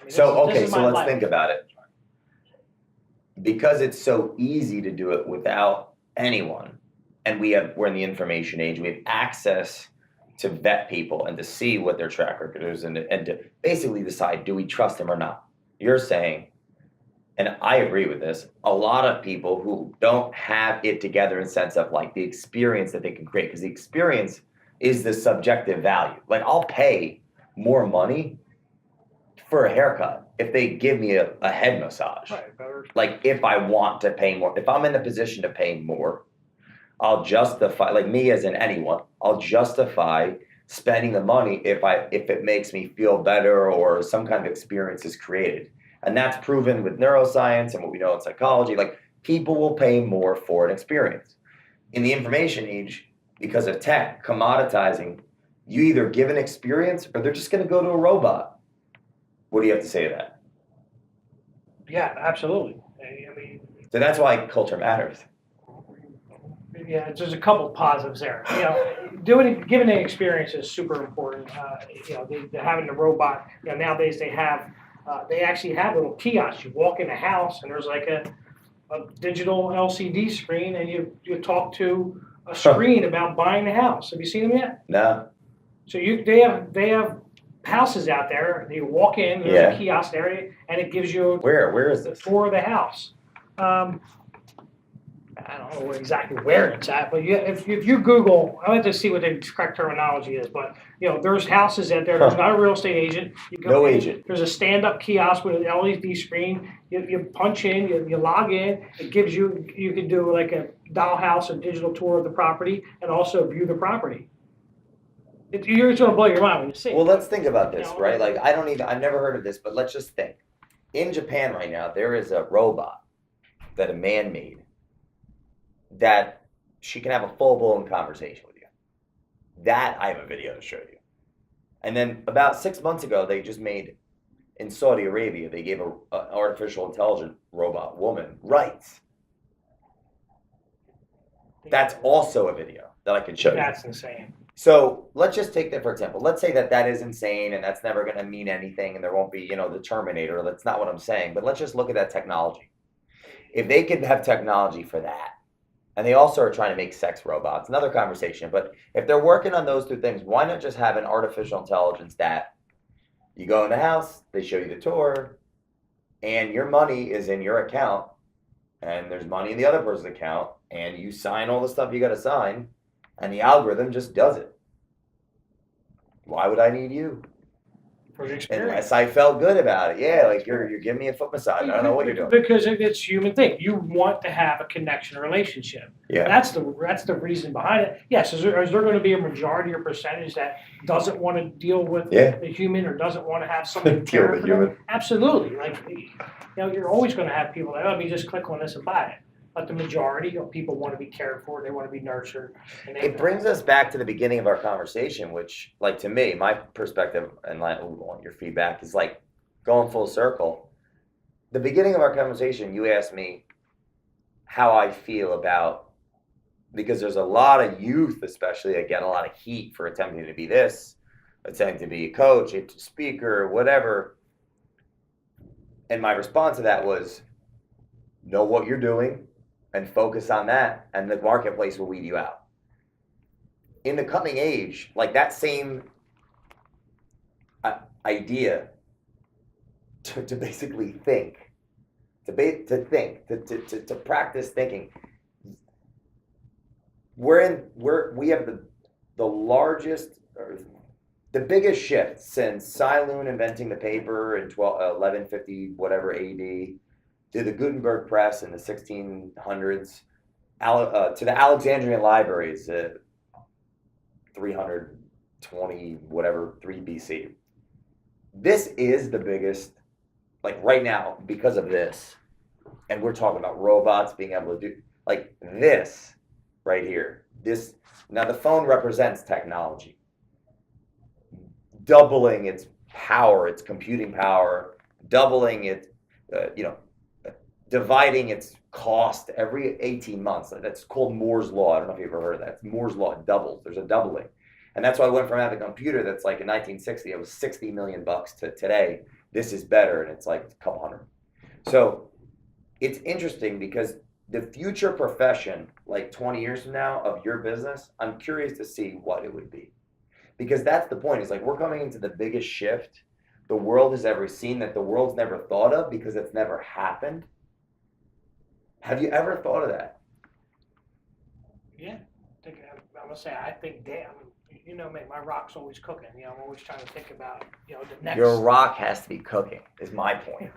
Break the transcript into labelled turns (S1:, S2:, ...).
S1: I mean,
S2: So,
S1: this
S2: okay,
S1: is
S2: so
S1: my
S2: let's
S1: life.
S2: think about it. Because it's so easy to do it without anyone, and we're in the information age, we have access to vet people and to see what their track record is and to basically decide, do we trust them or not? You're saying, and I agree with this, a lot of people who don't have it together in sense of like the experience that they can create, because the experience is the subjective value. Like I'll pay more money for a haircut if they give me a head massage.
S1: Right, better.
S2: Like if I want to pay more, if I'm in a position to pay more, I'll justify, like me as in anyone, I'll justify spending the money if it makes me feel better or some kind of experience is created. And that's proven with neuroscience and what we know in psychology. Like people will pay more for an experience. In the information age, because of tech commoditizing, you either give an experience or they're just going to go to a robot. What do you have to say to that?
S1: Yeah, absolutely. I mean,
S2: So that's why culture matters.
S1: yeah, there's a couple positives there. Giving an experience is super important. Having the robot. Nowadays they actually have little kiosks. You walk in the house and there's like a digital LCD screen, and you talk to a screen about buying the house. Have you seen them yet?
S2: No.
S1: So they have houses out there. You walk in, there's a kiosk area, and it gives you
S2: Where is this?
S1: a tour of the house. I don't know exactly where it's at, but if you Google, I like to see what the correct terminology is. But there's houses out there. There's not a real estate agent. You go
S2: No
S1: in,
S2: agent.
S1: There's a stand-up kiosk with an LED screen. You punch in, you log in. It gives you can do like a dollhouse or digital tour of the property, and also view the property. You're just gonna blow your mind when you see it.
S2: Well, let's think about this, right? Like I've never heard of this, but let's just think. In Japan right now, there is a robot that a man made that she can have a full-blown conversation with you. That I have a video to show you. And then about 6 months ago, they just made, in Saudi Arabia, they gave an artificial intelligent robot woman rights. That's also a video that I can show you.
S1: That's insane.
S2: So let's just take that for example. Let's say that is insane and that's never going to mean anything and there won't be, the Terminator. That's not what I'm saying. But let's just look at that technology. If they could have technology for that, and they also are trying to make sex robots, another conversation. But if they're working on those two things, why not just have an artificial intelligence that you go in the house, they show you the tour, and your money is in your account, and there's money in the other person's account, and you sign all the stuff you got to sign, and the algorithm just does it. Why would I need you?
S1: For the experience.
S2: Unless I felt good about it. Yeah, like you're giving me a foot massage. I don't know what you're doing.
S1: Because it's a human thing. You want to have a connection, a relationship.
S2: Yeah.
S1: That's the reason behind it. Yes, is there going to be a majority or percentage that doesn't want to deal with the human or doesn't want to have somebody
S2: deal with human?
S1: Absolutely. Like you're always going to have people that let me just click on this and buy it. But the majority of people want to be cared for, they want to be nurtured.
S2: It brings us back to the beginning of our conversation, which, like, to me, my perspective, and I want your feedback, is like going full circle. The beginning of our conversation, you asked me how I feel about, because there's a lot of youth, especially, that get a lot of heat for attempting to be this, attempting to be a coach, a speaker, whatever. And my response to that was, know what you're doing and focus on that, and the marketplace will weed you out. In the coming age, like that same idea to basically think, to practice thinking. We have the largest, or the biggest shift since Saloon inventing the paper in 1150 whatever AD. To the Gutenberg press in the 1600s, to the Alexandrian libraries, 320 whatever 3 BC. This is the biggest, like right now, because of this, and we're talking about robots being able to do like this right here. This now the phone represents technology, doubling its power, its computing power, doubling it, dividing its cost every 18 months. That's called Moore's Law. I don't know if you've ever heard of that. It's Moore's Law. It doubles. There's a doubling. And that's why I went from having a computer that's like in 1960, it was $60 million to today, this is better, and it's like a couple hundred. So it's interesting because the future profession, like 20 years from now, of your business, I'm curious to see what it would be. Because that's the point. It's like we're coming into the biggest shift the world has ever seen, that the world's never thought of because it's never happened. Have you ever thought of that?
S1: Yeah, I'm gonna say, I think, damn, you know me, my rock's always cooking, I'm always trying to think about, the next.
S2: Your rock has to be cooking, is my point.